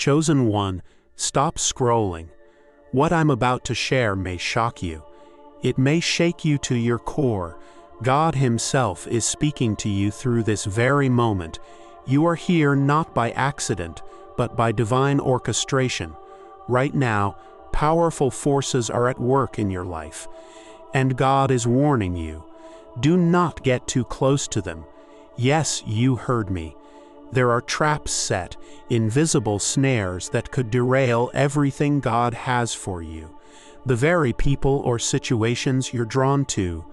Chosen one, stop scrolling. What I'm about to share may shock you. It may shake you to your core. God Himself is speaking to you through this very moment. You are here not by accident, but by divine orchestration. Right now, powerful forces are at work in your life, and God is warning you. Do not get too close to them. Yes, you heard me. There are traps set, invisible snares that could derail everything God has for you. The very people or situations you're drawn to,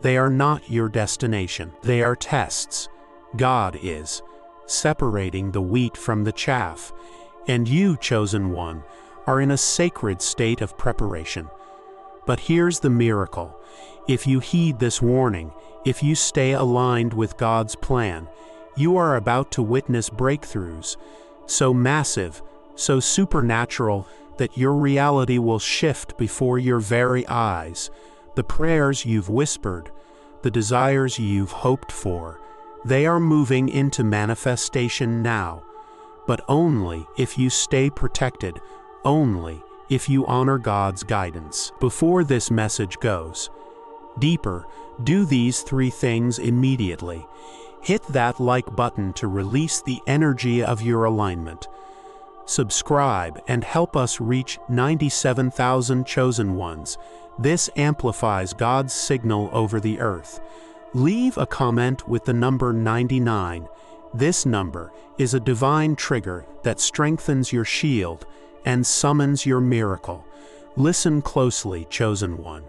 they are not your destination. They are tests. God is separating the wheat from the chaff, and you, chosen one, are in a sacred state of preparation. But here's the miracle. If you heed this warning, if you stay aligned with God's plan, you are about to witness breakthroughs so massive, so supernatural, that your reality will shift before your very eyes. The prayers you've whispered, the desires you've hoped for, they are moving into manifestation now. But only if you stay protected, only if you honor God's guidance. Before this message goes deeper, do these 3 things immediately. Hit that like button to release the energy of your alignment. Subscribe and help us reach 97,000 chosen ones. This amplifies God's signal over the earth. Leave a comment with the number 99. This number is a divine trigger that strengthens your shield and summons your miracle. Listen closely, chosen one.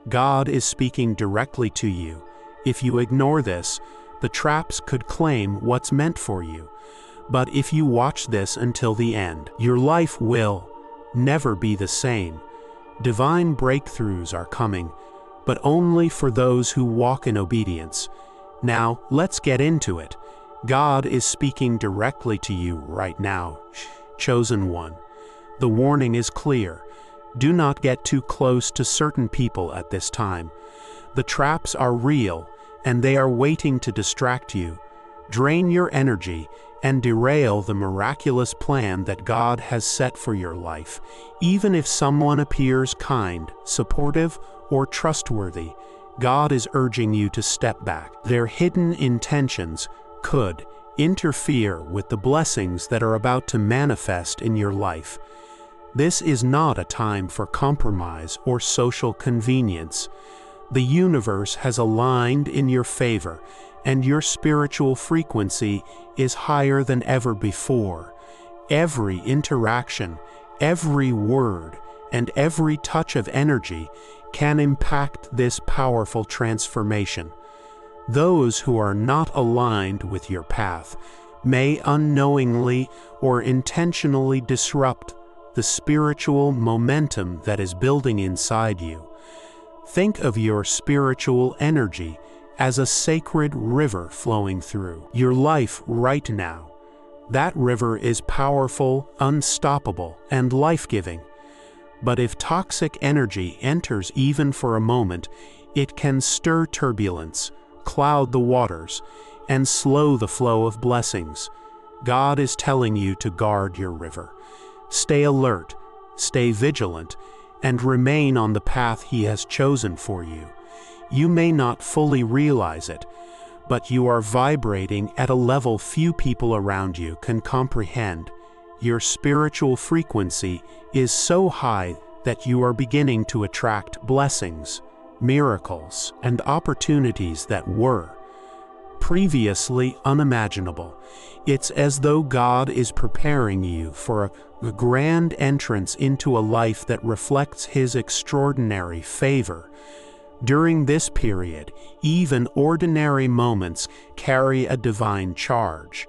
God is speaking directly to you. If you ignore this, the traps could claim what's meant for you. But if you watch this until the end, your life will never be the same. Divine breakthroughs are coming, but only for those who walk in obedience. Now, let's get into it. God is speaking directly to you right now, chosen one. The warning is clear. Do not get too close to certain people at this time. The traps are real, and they are waiting to distract you, drain your energy, and derail the miraculous plan that God has set for your life. Even if someone appears kind, supportive, or trustworthy, God is urging you to step back. Their hidden intentions could interfere with the blessings that are about to manifest in your life. This is not a time for compromise or social convenience. The universe has aligned in your favor, and your spiritual frequency is higher than ever before. Every interaction, every word, and every touch of energy can impact this powerful transformation. Those who are not aligned with your path may unknowingly or intentionally disrupt the spiritual momentum that is building inside you. Think of your spiritual energy as a sacred river flowing through your life right now. That river is powerful, unstoppable, and life-giving. But if toxic energy enters even for a moment, it can stir turbulence, cloud the waters, and slow the flow of blessings. God is telling you to guard your river. Stay alert, stay vigilant, and remain on the path He has chosen for you. You may not fully realize it, but you are vibrating at a level few people around you can comprehend. Your spiritual frequency is so high that you are beginning to attract blessings, miracles, and opportunities that were previously unimaginable. It's as though God is preparing you for a grand entrance into a life that reflects His extraordinary favor. During this period, even ordinary moments carry a divine charge.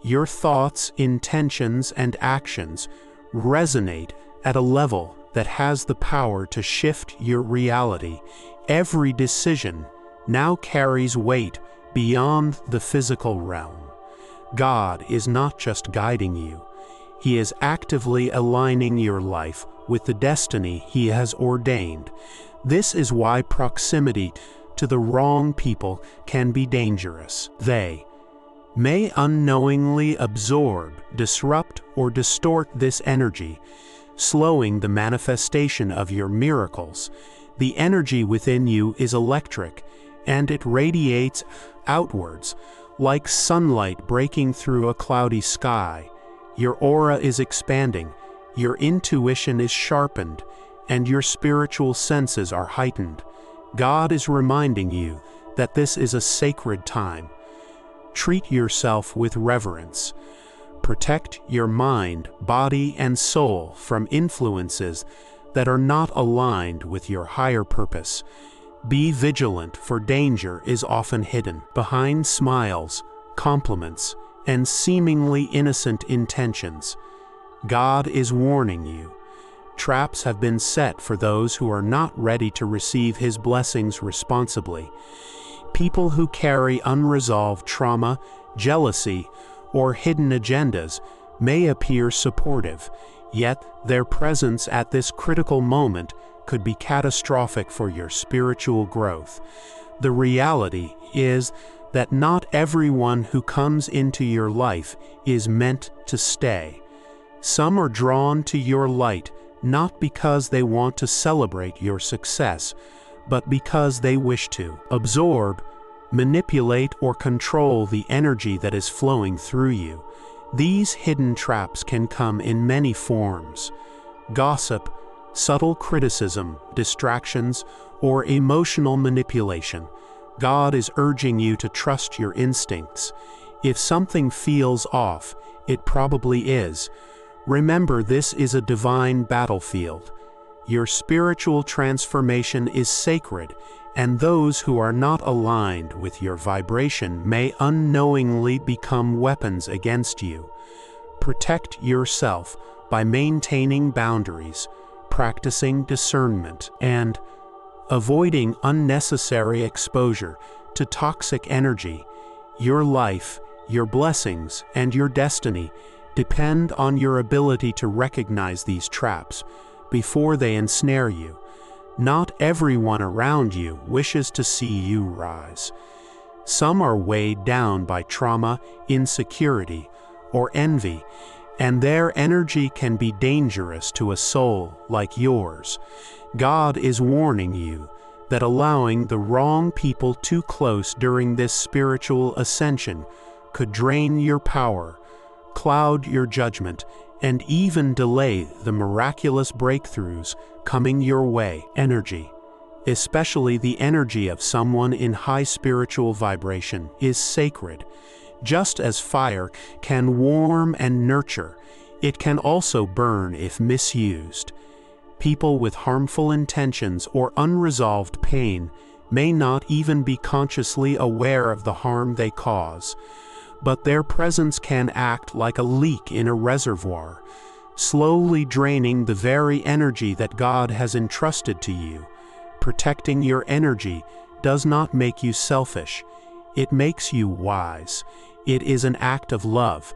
Your thoughts, intentions, and actions resonate at a level that has the power to shift your reality. Every decision now carries weight beyond the physical realm. God is not just guiding you. He is actively aligning your life with the destiny He has ordained. This is why proximity to the wrong people can be dangerous. They may unknowingly absorb, disrupt, or distort this energy, slowing the manifestation of your miracles. The energy within you is electric, and it radiates outwards, like sunlight breaking through a cloudy sky. Your aura is expanding, your intuition is sharpened, and your spiritual senses are heightened. God is reminding you that this is a sacred time. Treat yourself with reverence. Protect your mind, body, and soul from influences that are not aligned with your higher purpose. Be vigilant, for danger is often hidden behind smiles, compliments, and seemingly innocent intentions. God is warning you. Traps have been set for those who are not ready to receive His blessings responsibly. People who carry unresolved trauma, jealousy, or hidden agendas may appear supportive, yet their presence at this critical moment could be catastrophic for your spiritual growth. The reality is that not everyone who comes into your life is meant to stay. Some are drawn to your light not because they want to celebrate your success, but because they wish to absorb, manipulate, or control the energy that is flowing through you. These hidden traps can come in many forms: gossip, subtle criticism, distractions, or emotional manipulation. God is urging you to trust your instincts. If something feels off, it probably is. Remember, this is a divine battlefield. Your spiritual transformation is sacred, and those who are not aligned with your vibration may unknowingly become weapons against you. Protect yourself by maintaining boundaries, practicing discernment, and avoiding unnecessary exposure to toxic energy. Your life, your blessings, and your destiny depend on your ability to recognize these traps before they ensnare you. Not everyone around you wishes to see you rise. Some are weighed down by trauma, insecurity, or envy, and their energy can be dangerous to a soul like yours. God is warning you that allowing the wrong people too close during this spiritual ascension could drain your power, cloud your judgment, and even delay the miraculous breakthroughs coming your way. Energy, especially the energy of someone in high spiritual vibration, is sacred. Just as fire can warm and nurture, it can also burn if misused. People with harmful intentions or unresolved pain may not even be consciously aware of the harm they cause, but their presence can act like a leak in a reservoir, slowly draining the very energy that God has entrusted to you. Protecting your energy does not make you selfish. It makes you wise. It is an act of love.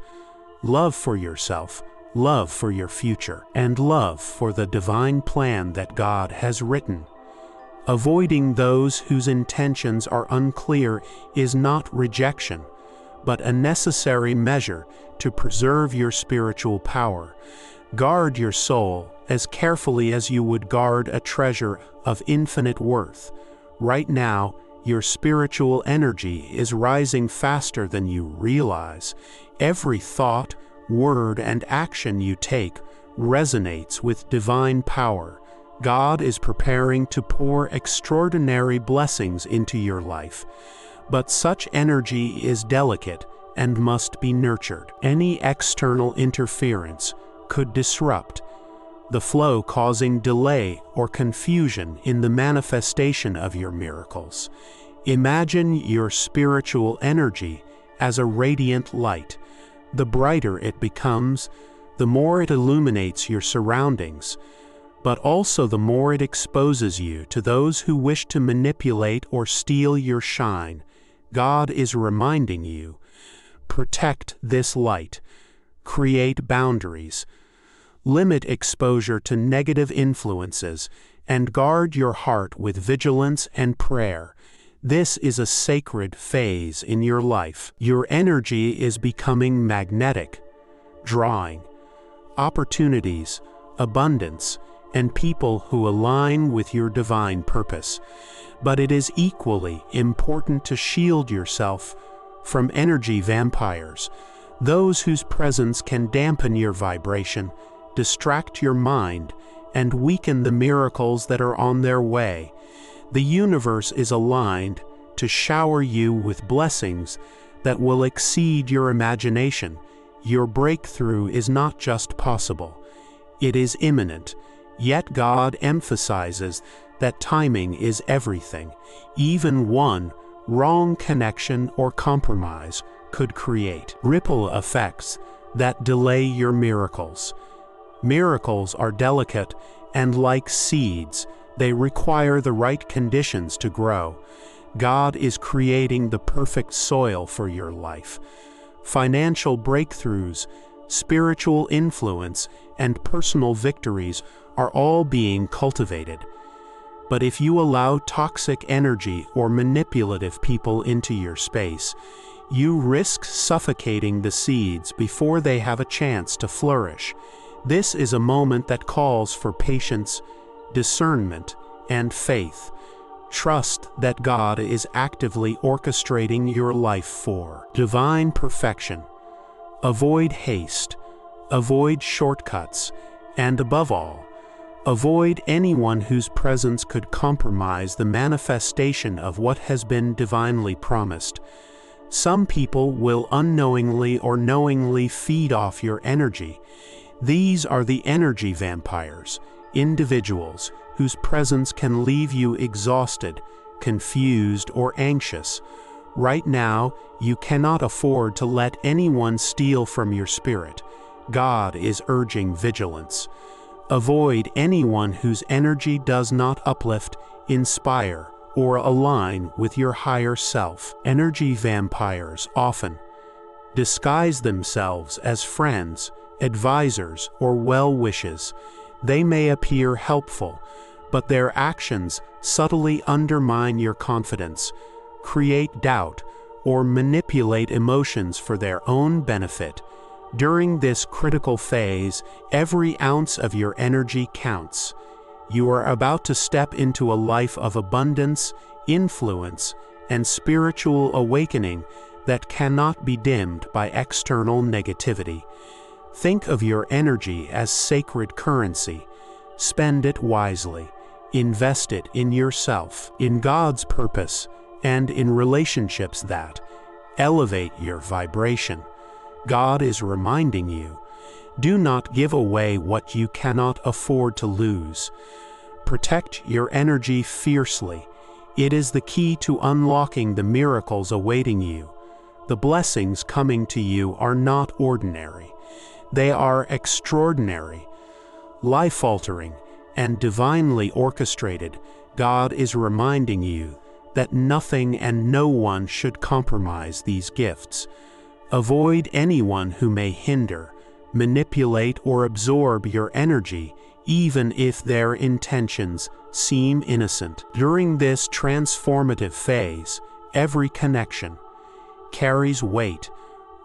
Love for yourself, love for your future, and love for the divine plan that God has written. Avoiding those whose intentions are unclear is not rejection, but a necessary measure to preserve your spiritual power. Guard your soul as carefully as you would guard a treasure of infinite worth. Right now, your spiritual energy is rising faster than you realize. Every thought, word, and action you take resonates with divine power. God is preparing to pour extraordinary blessings into your life. But such energy is delicate and must be nurtured. Any external interference could disrupt the flow, causing delay or confusion in the manifestation of your miracles. Imagine your spiritual energy as a radiant light. The brighter it becomes, the more it illuminates your surroundings, but also the more it exposes you to those who wish to manipulate or steal your shine. God is reminding you, protect this light, create boundaries, limit exposure to negative influences, and guard your heart with vigilance and prayer. This is a sacred phase in your life. Your energy is becoming magnetic, drawing opportunities, abundance, and people who align with your divine purpose. But it is equally important to shield yourself from energy vampires, those whose presence can dampen your vibration, distract your mind, and weaken the miracles that are on their way. The universe is aligned to shower you with blessings that will exceed your imagination. Your breakthrough is not just possible, it is imminent. Yet God emphasizes that timing is everything. Even one wrong connection or compromise could create ripple effects that delay your miracles. Miracles are delicate, and like seeds, they require the right conditions to grow. God is creating the perfect soil for your life. Financial breakthroughs, spiritual influence, and personal victories are all being cultivated. But if you allow toxic energy or manipulative people into your space, you risk suffocating the seeds before they have a chance to flourish. This is a moment that calls for patience, discernment, and faith. Trust that God is actively orchestrating your life for divine perfection. Avoid haste, avoid shortcuts, and above all, avoid anyone whose presence could compromise the manifestation of what has been divinely promised. Some people will unknowingly or knowingly feed off your energy. These are the energy vampires, individuals whose presence can leave you exhausted, confused, or anxious. Right now, you cannot afford to let anyone steal from your spirit. God is urging vigilance. Avoid anyone whose energy does not uplift, inspire, or align with your higher self. Energy vampires often disguise themselves as friends, advisors, or well-wishers. They may appear helpful, but their actions subtly undermine your confidence, create doubt, or manipulate emotions for their own benefit. During this critical phase, every ounce of your energy counts. You are about to step into a life of abundance, influence, and spiritual awakening that cannot be dimmed by external negativity. Think of your energy as sacred currency. Spend it wisely. Invest it in yourself, in God's purpose, and in relationships that elevate your vibration. God is reminding you, do not give away what you cannot afford to lose. Protect your energy fiercely. It is the key to unlocking the miracles awaiting you. The blessings coming to you are not ordinary. They are extraordinary, life-altering, and divinely orchestrated. God is reminding you that nothing and no one should compromise these gifts. Avoid anyone who may hinder, manipulate, or absorb your energy, even if their intentions seem innocent. During this transformative phase, every connection carries weight.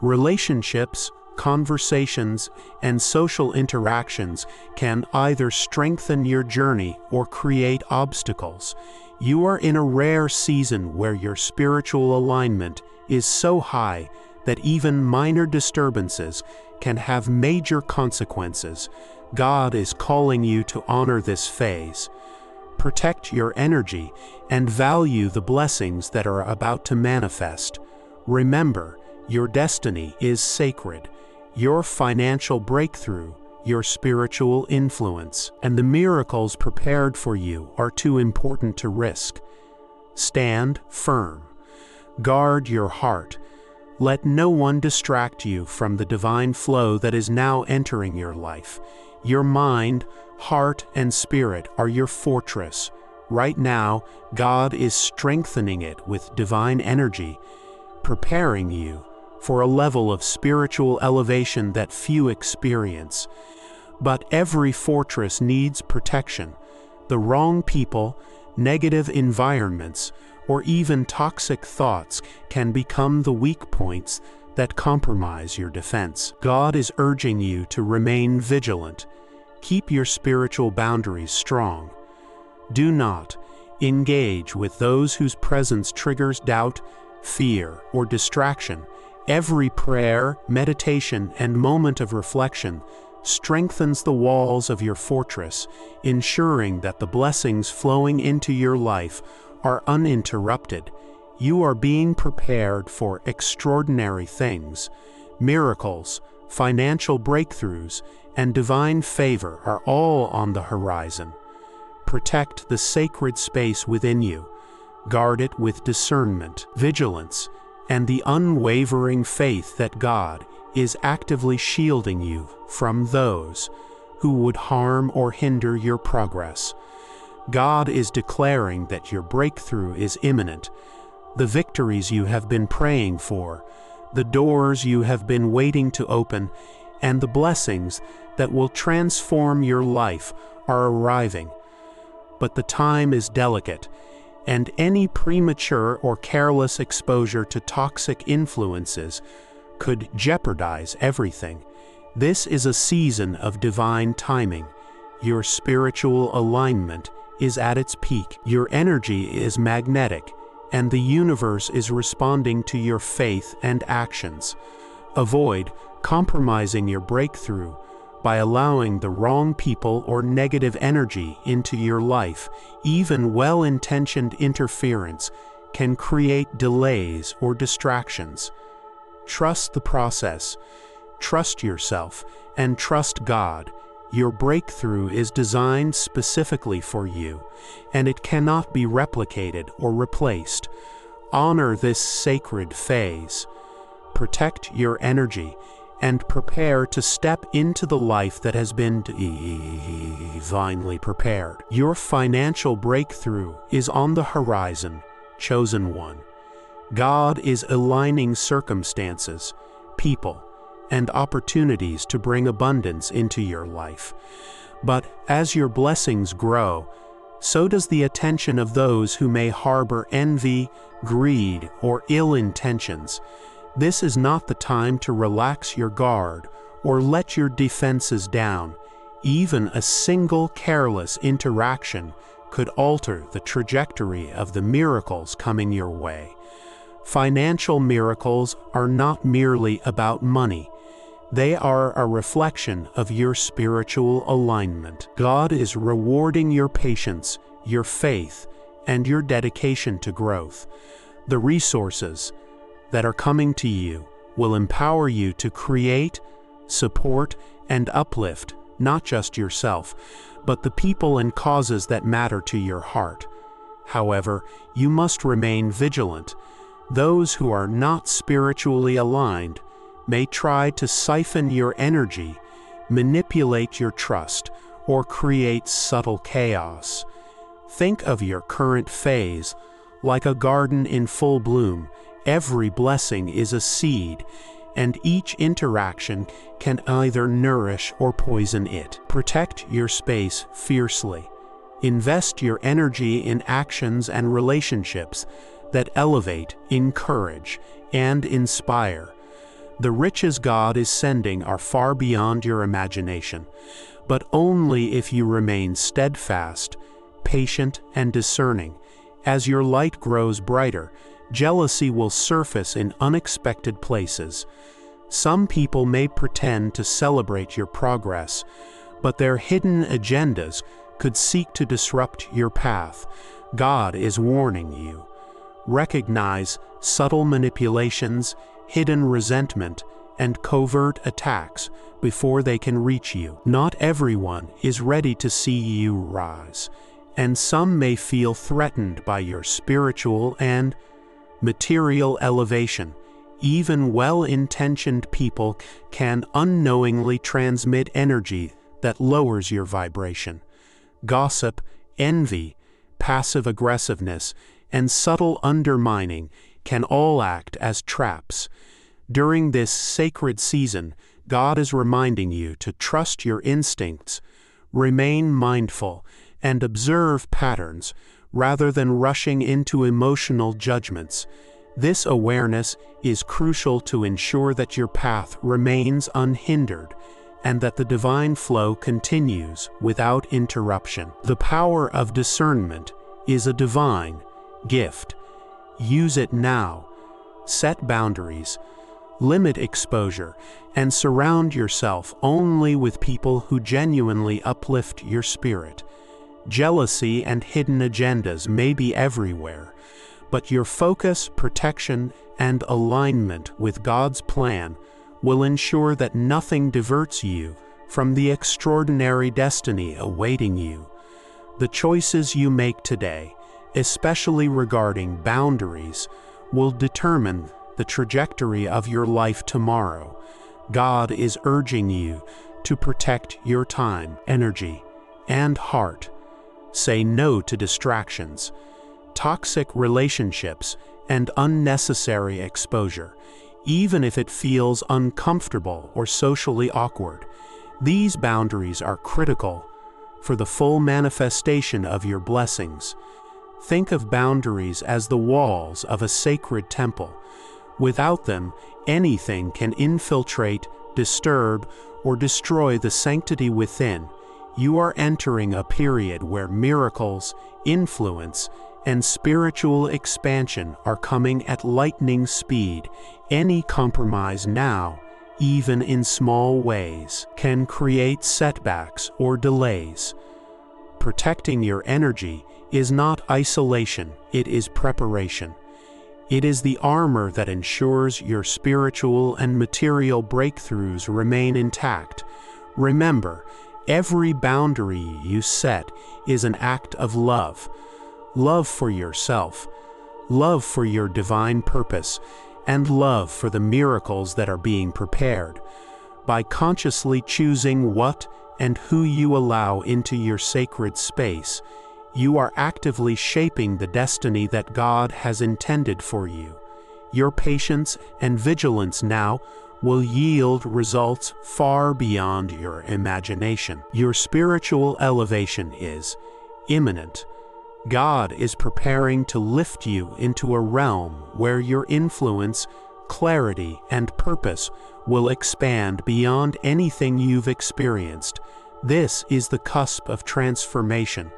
Relationships, conversations, and social interactions can either strengthen your journey or create obstacles. You are in a rare season where your spiritual alignment is so high that even minor disturbances can have major consequences. God is calling you to honor this phase. Protect your energy and value the blessings that are about to manifest. Remember, your destiny is sacred. Your financial breakthrough, your spiritual influence, and the miracles prepared for you are too important to risk. Stand firm. Guard your heart. Let no one distract you from the divine flow that is now entering your life. Your mind, heart, and spirit are your fortress. Right now, God is strengthening it with divine energy, preparing you for a level of spiritual elevation that few experience. But every fortress needs protection. The wrong people, negative environments, or even toxic thoughts can become the weak points that compromise your defense. God is urging you to remain vigilant. Keep your spiritual boundaries strong. Do not engage with those whose presence triggers doubt, fear, or distraction. Every prayer, meditation, and moment of reflection strengthens the walls of your fortress, ensuring that the blessings flowing into your life are uninterrupted. You are being prepared for extraordinary things. Miracles, financial breakthroughs, and divine favor are all on the horizon. Protect the sacred space within you. Guard it with discernment, vigilance, and the unwavering faith that God is actively shielding you from those who would harm or hinder your progress. God is declaring that your breakthrough is imminent. The victories you have been praying for, the doors you have been waiting to open, and the blessings that will transform your life are arriving. But the time is delicate, and any premature or careless exposure to toxic influences could jeopardize everything. This is a season of divine timing. Your spiritual alignment is at its peak. Your energy is magnetic, and the universe is responding to your faith and actions. Avoid compromising your breakthrough by allowing the wrong people or negative energy into your life. Even well-intentioned interference can create delays or distractions. Trust the process, trust yourself, and trust God. Your breakthrough is designed specifically for you, and it cannot be replicated or replaced. Honor this sacred phase. Protect your energy and prepare to step into the life that has been divinely prepared. Your financial breakthrough is on the horizon, chosen one. God is aligning circumstances, people, and opportunities to bring abundance into your life. But as your blessings grow, so does the attention of those who may harbor envy, greed, or ill intentions. This is not the time to relax your guard or let your defenses down. Even a single careless interaction could alter the trajectory of the miracles coming your way. Financial miracles are not merely about money. They are a reflection of your spiritual alignment. God is rewarding your patience, your faith, and your dedication to growth. The resources that are coming to you will empower you to create, support, and uplift not just yourself, but the people and causes that matter to your heart. However, you must remain vigilant. Those who are not spiritually aligned may try to siphon your energy, manipulate your trust, or create subtle chaos. Think of your current phase like a garden in full bloom. Every blessing is a seed, and each interaction can either nourish or poison it. Protect your space fiercely. Invest your energy in actions and relationships that elevate, encourage, and inspire. The riches God is sending are far beyond your imagination, but only if you remain steadfast, patient, and discerning. As your light grows brighter, jealousy will surface in unexpected places. Some people may pretend to celebrate your progress, but their hidden agendas could seek to disrupt your path. God is warning you. Recognize subtle manipulations, hidden resentment, and covert attacks before they can reach you. Not everyone is ready to see you rise, and some may feel threatened by your spiritual and material elevation. Even well-intentioned people can unknowingly transmit energy that lowers your vibration. Gossip, envy, passive aggressiveness, and subtle undermining can all act as traps. During this sacred season, God is reminding you to trust your instincts, remain mindful, and observe patterns rather than rushing into emotional judgments. This awareness is crucial to ensure that your path remains unhindered and that the divine flow continues without interruption. The power of discernment is a divine gift. Use it now. Set boundaries, limit exposure, and surround yourself only with people who genuinely uplift your spirit. Jealousy and hidden agendas may be everywhere, but your focus, protection, and alignment with God's plan will ensure that nothing diverts you from the extraordinary destiny awaiting you. The choices you make today, especially regarding boundaries, will determine the trajectory of your life tomorrow. God is urging you to protect your time, energy, and heart. Say no to distractions, toxic relationships, and unnecessary exposure, even if it feels uncomfortable or socially awkward. These boundaries are critical for the full manifestation of your blessings. Think of boundaries as the walls of a sacred temple. Without them, anything can infiltrate, disturb, or destroy the sanctity within. You are entering a period where miracles, influence, and spiritual expansion are coming at lightning speed. Any compromise now, even in small ways, can create setbacks or delays. Protecting your energy is not isolation, it is preparation. It is the armor that ensures your spiritual and material breakthroughs remain intact. Remember, every boundary you set is an act of love. Love for yourself, love for your divine purpose, and love for the miracles that are being prepared. By consciously choosing what and who you allow into your sacred space, you are actively shaping the destiny that God has intended for you. Your patience and vigilance now will yield results far beyond your imagination. Your spiritual elevation is imminent. God is preparing to lift you into a realm where your influence, clarity, and purpose will expand beyond anything you've experienced. This is the cusp of transformation,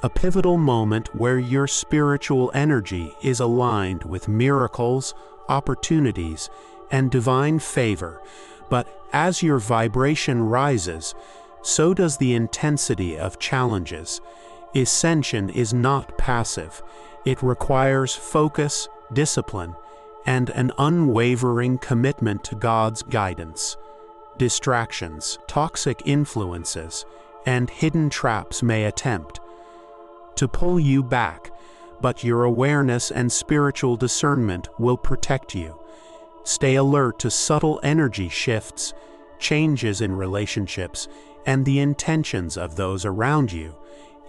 a pivotal moment where your spiritual energy is aligned with miracles, opportunities, and divine favor. But as your vibration rises, so does the intensity of challenges. Ascension is not passive. It requires focus, discipline, and an unwavering commitment to God's guidance. Distractions, toxic influences, and hidden traps may attempt to pull you back, but your awareness and spiritual discernment will protect you. Stay alert to subtle energy shifts, changes in relationships, and the intentions of those around you.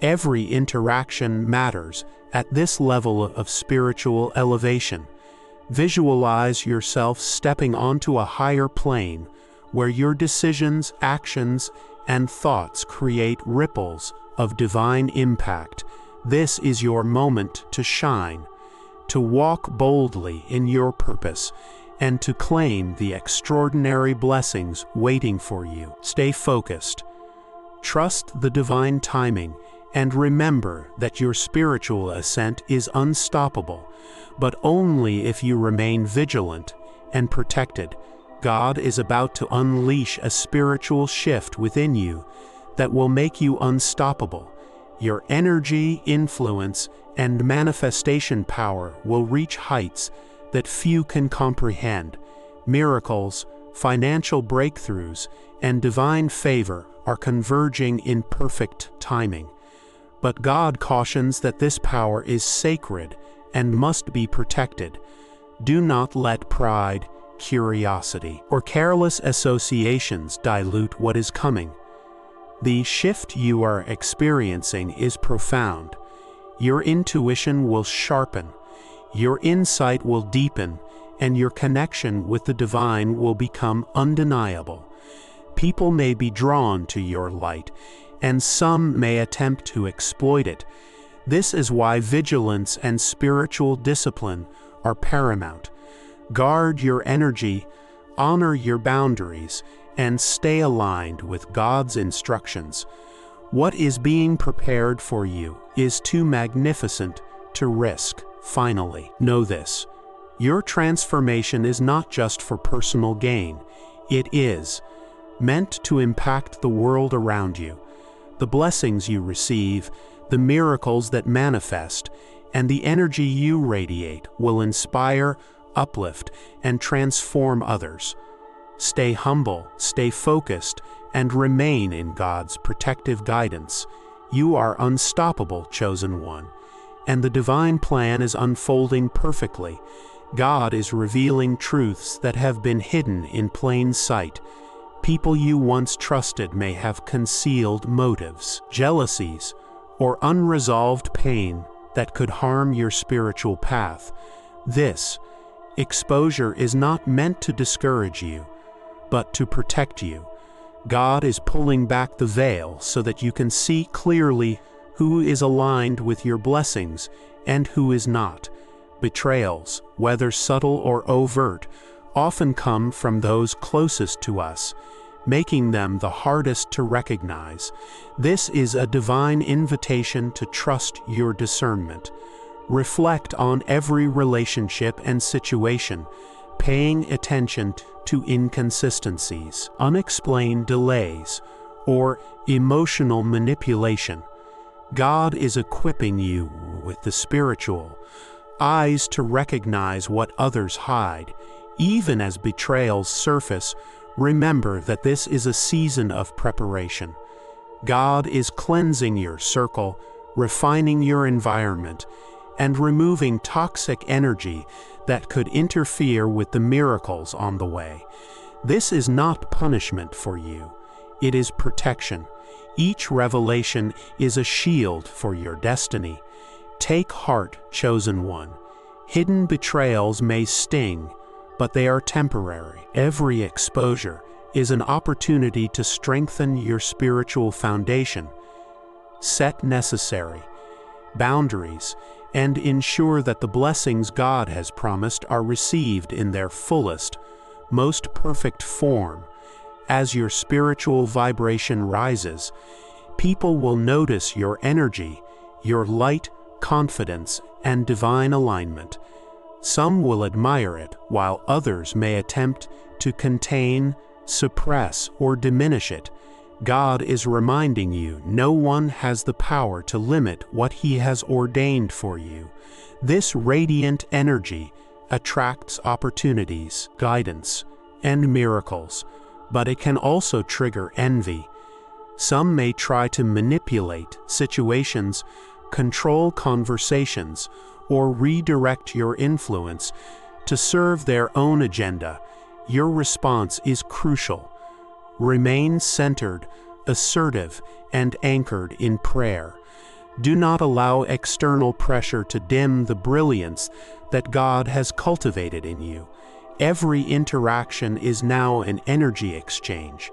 Every interaction matters at this level of spiritual elevation. Visualize yourself stepping onto a higher plane where your decisions, actions, and thoughts create ripples of divine impact. This is your moment to shine, to walk boldly in your purpose, and to claim the extraordinary blessings waiting for you. Stay focused. Trust the divine timing, and remember that your spiritual ascent is unstoppable, but only if you remain vigilant and protected. God is about to unleash a spiritual shift within you that will make you unstoppable. Your energy, influence, and manifestation power will reach heights that few can comprehend. Miracles, financial breakthroughs, and divine favor are converging in perfect timing. But God cautions that this power is sacred and must be protected. Do not let pride, curiosity, or careless associations dilute what is coming. The shift you are experiencing is profound. Your intuition will sharpen, your insight will deepen, and your connection with the divine will become undeniable. People may be drawn to your light, and some may attempt to exploit it. This is why vigilance and spiritual discipline are paramount. Guard your energy, honor your boundaries, and stay aligned with God's instructions. What is being prepared for you is too magnificent to risk. Finally, know this: your transformation is not just for personal gain. It is meant to impact the world around you. The blessings you receive, the miracles that manifest, and the energy you radiate will inspire, uplift, and transform others. Stay humble, stay focused, and remain in God's protective guidance. You are unstoppable, chosen one, and the divine plan is unfolding perfectly. God is revealing truths that have been hidden in plain sight. People you once trusted may have concealed motives, jealousies, or unresolved pain that could harm your spiritual path. This exposure is not meant to discourage you, but to protect you. God is pulling back the veil so that you can see clearly who is aligned with your blessings and who is not. Betrayals, whether subtle or overt, often come from those closest to us, making them the hardest to recognize. This is a divine invitation to trust your discernment. Reflect on every relationship and situation, paying attention to inconsistencies, unexplained delays, or emotional manipulation. God is equipping you with the spiritual eyes to recognize what others hide. Even as betrayals surface, remember that this is a season of preparation. God is cleansing your circle, refining your environment, and removing toxic energy that could interfere with the miracles on the way. This is not punishment for you. It is protection. Each revelation is a shield for your destiny. Take heart, chosen one. Hidden betrayals may sting, but they are temporary. Every exposure is an opportunity to strengthen your spiritual foundation. Set necessary boundaries and ensure that the blessings God has promised are received in their fullest, most perfect form. As your spiritual vibration rises, people will notice your energy, your light, confidence, and divine alignment. Some will admire it, while others may attempt to contain, suppress, or diminish it. God is reminding you no one has the power to limit what He has ordained for you. This radiant energy attracts opportunities, guidance, and miracles, but it can also trigger envy. Some may try to manipulate situations, control conversations, or redirect your influence to serve their own agenda. Your response is crucial. Remain centered, assertive, and anchored in prayer. Do not allow external pressure to dim the brilliance that God has cultivated in you. Every interaction is now an energy exchange.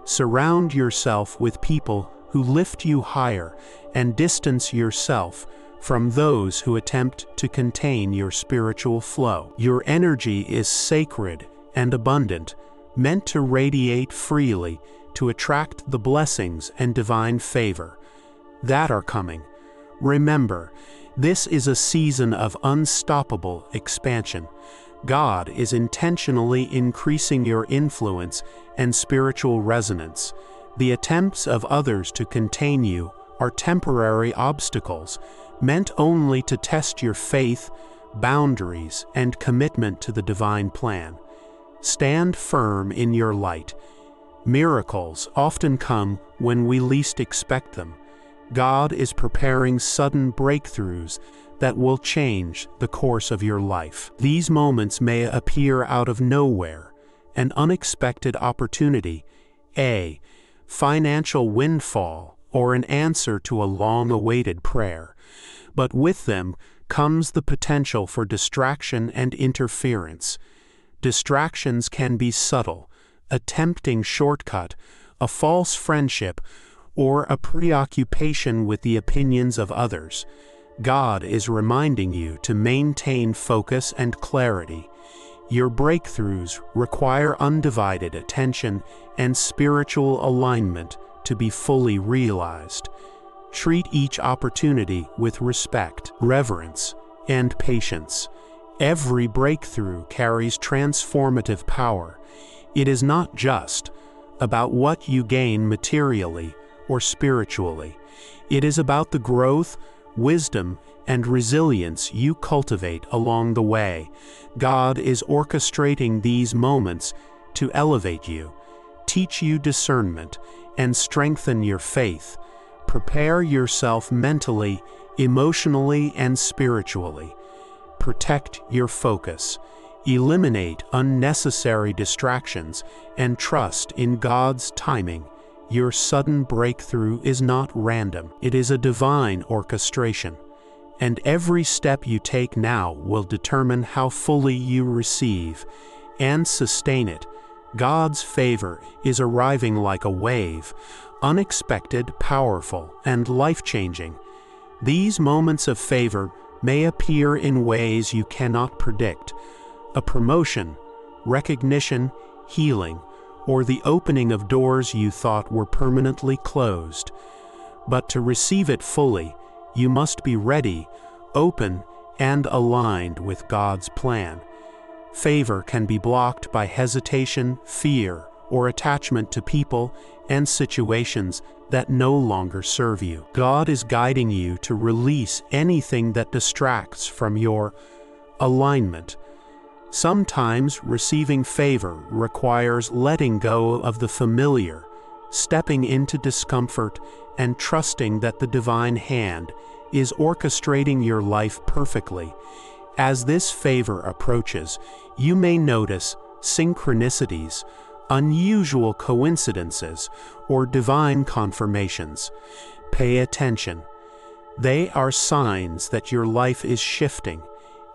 Surround yourself with people who lift you higher and distance yourself from those who attempt to contain your spiritual flow. Your energy is sacred and abundant, meant to radiate freely to attract the blessings and divine favor that are coming. Remember, this is a season of unstoppable expansion. God is intentionally increasing your influence and spiritual resonance. The attempts of others to contain you are temporary obstacles, meant only to test your faith, boundaries, and commitment to the divine plan. Stand firm in your light. Miracles often come when we least expect them. God is preparing sudden breakthroughs that will change the course of your life. These moments may appear out of nowhere, an unexpected opportunity, a financial windfall, or an answer to a long-awaited prayer. But with them comes the potential for distraction and interference. Distractions can be subtle, a tempting shortcut, a false friendship, or a preoccupation with the opinions of others. God is reminding you to maintain focus and clarity. Your breakthroughs require undivided attention and spiritual alignment to be fully realized. Treat each opportunity with respect, reverence, and patience. Every breakthrough carries transformative power. It is not just about what you gain materially or spiritually. It is about the growth, wisdom, and resilience you cultivate along the way. God is orchestrating these moments to elevate you, teach you discernment, and strengthen your faith. Prepare yourself mentally, emotionally, and spiritually. Protect your focus. Eliminate unnecessary distractions and trust in God's timing. Your sudden breakthrough is not random. It is a divine orchestration. And every step you take now will determine how fully you receive and sustain it. God's favor is arriving like a wave, unexpected, powerful, and life-changing. These moments of favor may appear in ways you cannot predict. A promotion, recognition, healing, or the opening of doors you thought were permanently closed. But to receive it fully, you must be ready, open, and aligned with God's plan. Favor can be blocked by hesitation, fear, or attachment to people and situations that no longer serve you. God is guiding you to release anything that distracts from your alignment. Sometimes receiving favor requires letting go of the familiar, stepping into discomfort, and trusting that the divine hand is orchestrating your life perfectly. As this favor approaches, you may notice synchronicities, unusual coincidences, or divine confirmations. Pay attention. They are signs that your life is shifting.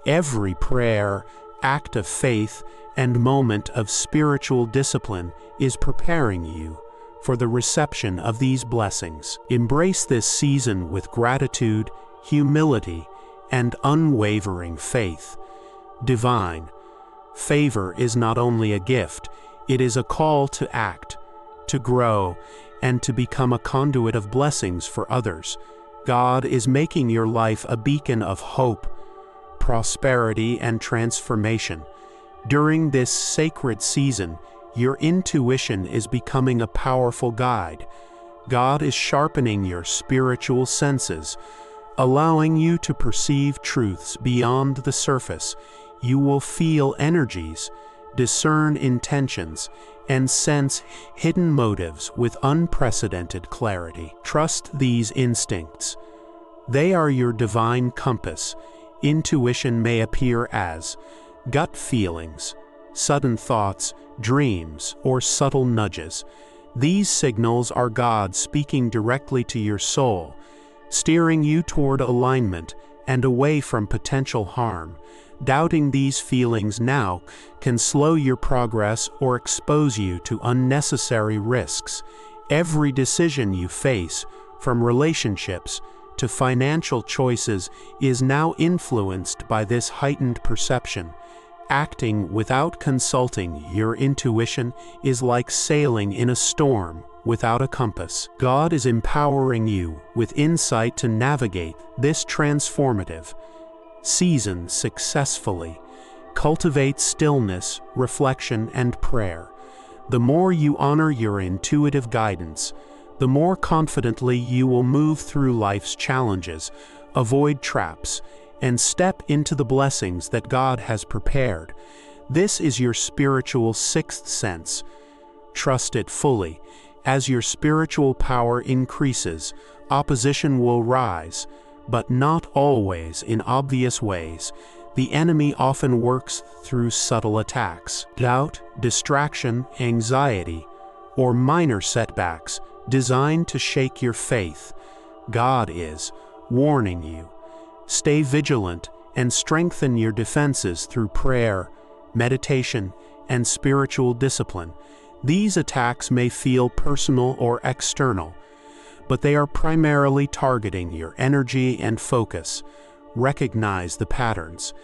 Every prayer, act of faith, and moment of spiritual discipline is preparing you for the reception of these blessings. Embrace this season with gratitude, humility, and unwavering faith. Divine favor is not only a gift, it is a call to act, to grow, and to become a conduit of blessings for others. God is making your life a beacon of hope, prosperity, and transformation. During this sacred season, your intuition is becoming a powerful guide. God is sharpening your spiritual senses, allowing you to perceive truths beyond the surface. You will feel energies, discern intentions, and sense hidden motives with unprecedented clarity. Trust these instincts. They are your divine compass. Intuition may appear as gut feelings, sudden thoughts, dreams, or subtle nudges. These signals are God speaking directly to your soul, steering you toward alignment and away from potential harm. Doubting these feelings now can slow your progress or expose you to unnecessary risks. Every decision you face, from relationships to financial choices, is now influenced by this heightened perception. Acting without consulting your intuition is like sailing in a storm without a compass. God is empowering you with insight to navigate this transformative season successfully. Cultivate stillness, reflection, and prayer. The more you honor your intuitive guidance, the more confidently you will move through life's challenges, avoid traps, and step into the blessings that God has prepared. This is your spiritual sixth sense. Trust it fully. As your spiritual power increases, opposition will rise, but not always in obvious ways. The enemy often works through subtle attacks, doubt, distraction, anxiety, or minor setbacks designed to shake your faith. God is warning you. Stay vigilant and strengthen your defenses through prayer, meditation, and spiritual discipline. These attacks may feel personal or external, but they are primarily targeting your energy and focus. Recognize the patterns.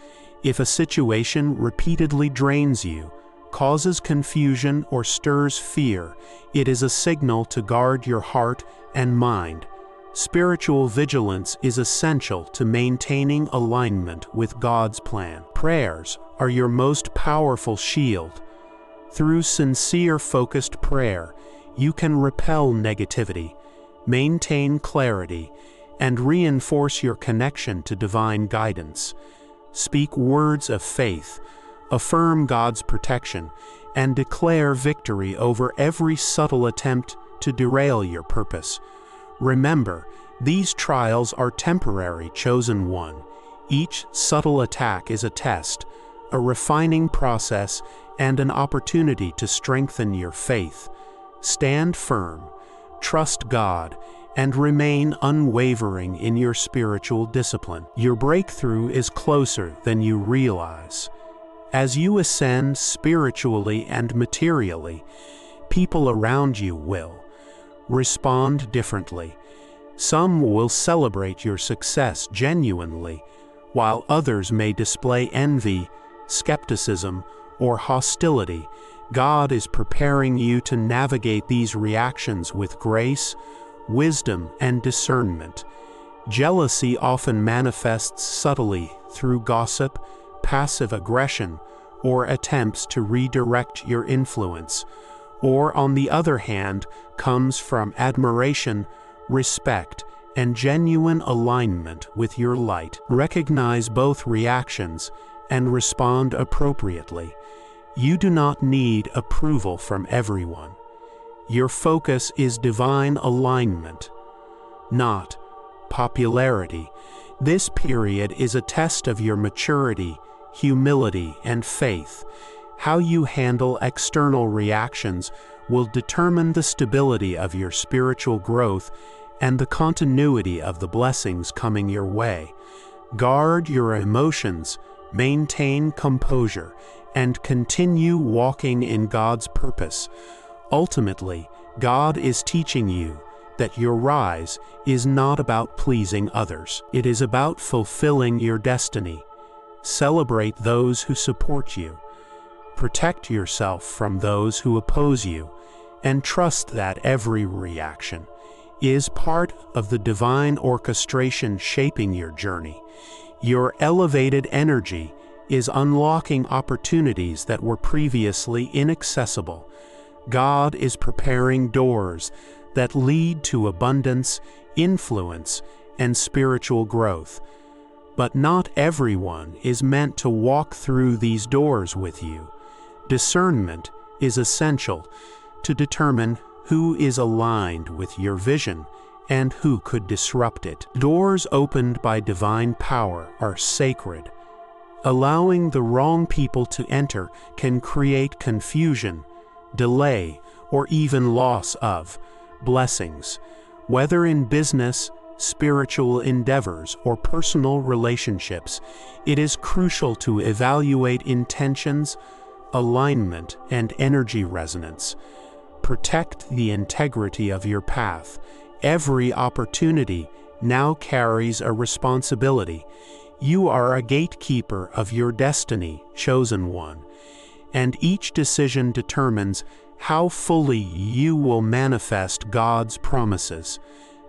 If a situation repeatedly drains you, causes confusion, or stirs fear, it is a signal to guard your heart and mind. Spiritual vigilance is essential to maintaining alignment with God's plan. Prayers are your most powerful shield. Through sincere, focused prayer, you can repel negativity, maintain clarity, and reinforce your connection to divine guidance. Speak words of faith, affirm God's protection, and declare victory over every subtle attempt to derail your purpose. Remember, these trials are temporary, chosen one. Each subtle attack is a test, a refining process, and an opportunity to strengthen your faith. Stand firm, trust God, and remain unwavering in your spiritual discipline. Your breakthrough is closer than you realize. As you ascend spiritually and materially, people around you will respond differently. Some will celebrate your success genuinely, while others may display envy, skepticism, or hostility. God is preparing you to navigate these reactions with grace, wisdom, and discernment. Jealousy often manifests subtly through gossip, passive aggression, or attempts to redirect your influence, or on the other hand, comes from admiration, respect, and genuine alignment with your light. Recognize both reactions and respond appropriately. You do not need approval from everyone. Your focus is divine alignment, not popularity. This period is a test of your maturity, humility, and faith. How you handle external reactions will determine the stability of your spiritual growth and the continuity of the blessings coming your way. Guard your emotions, maintain composure, and continue walking in God's purpose. Ultimately, God is teaching you that your rise is not about pleasing others. It is about fulfilling your destiny. Celebrate those who support you. Protect yourself from those who oppose you, and trust that every reaction is part of the divine orchestration shaping your journey. Your elevated energy is unlocking opportunities that were previously inaccessible. God is preparing doors that lead to abundance, influence, and spiritual growth. But not everyone is meant to walk through these doors with you. Discernment is essential to determine who is aligned with your vision and who could disrupt it. Doors opened by divine power are sacred. Allowing the wrong people to enter can create confusion, delay, or even loss of blessings. Whether in business, spiritual endeavors, or personal relationships, it is crucial to evaluate intentions, alignment, and energy resonance. Protect the integrity of your path. Every opportunity now carries a responsibility. You are a gatekeeper of your destiny, chosen one, and each decision determines how fully you will manifest God's promises.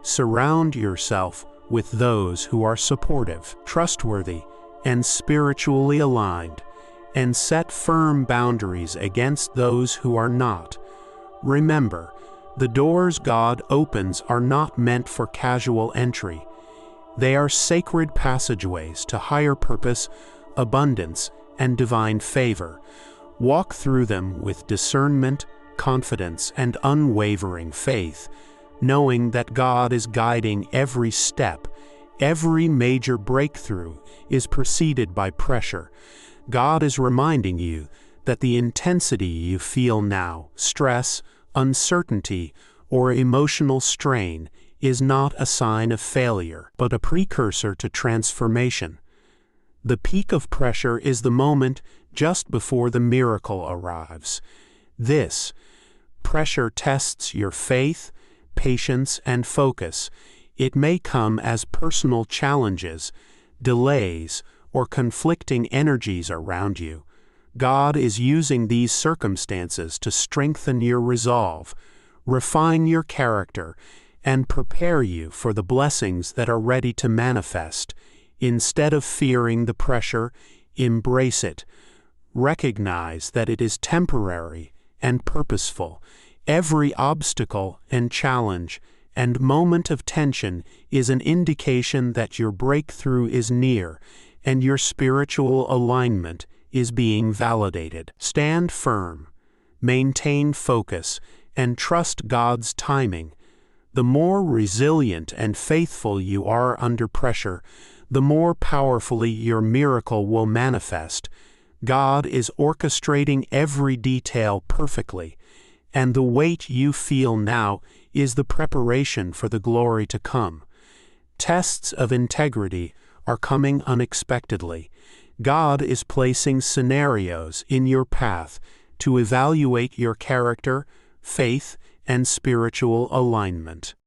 Surround yourself with those who are supportive, trustworthy, and spiritually aligned, and set firm boundaries against those who are not. Remember, the doors God opens are not meant for casual entry. They are sacred passageways to higher purpose, abundance, and divine favor. Walk through them with discernment, confidence, and unwavering faith, knowing that God is guiding every step. Every major breakthrough is preceded by pressure. God is reminding you that the intensity you feel now, stress, uncertainty, or emotional strain, is not a sign of failure, but a precursor to transformation. The peak of pressure is the moment just before the miracle arrives. This pressure tests your faith, patience, and focus. It may come as personal challenges, delays, or conflicting energies around you. God is using these circumstances to strengthen your resolve, refine your character, and prepare you for the blessings that are ready to manifest. Instead of fearing the pressure, embrace it. Recognize that it is temporary and purposeful. Every obstacle and challenge and moment of tension is an indication that your breakthrough is near and your spiritual alignment is being validated. Stand firm, maintain focus, and trust God's timing. The more resilient and faithful you are under pressure, the more powerfully your miracle will manifest. God is orchestrating every detail perfectly, and the weight you feel now is the preparation for the glory to come. Tests of integrity are coming unexpectedly. God is placing scenarios in your path to evaluate your character, faith, and spiritual alignment.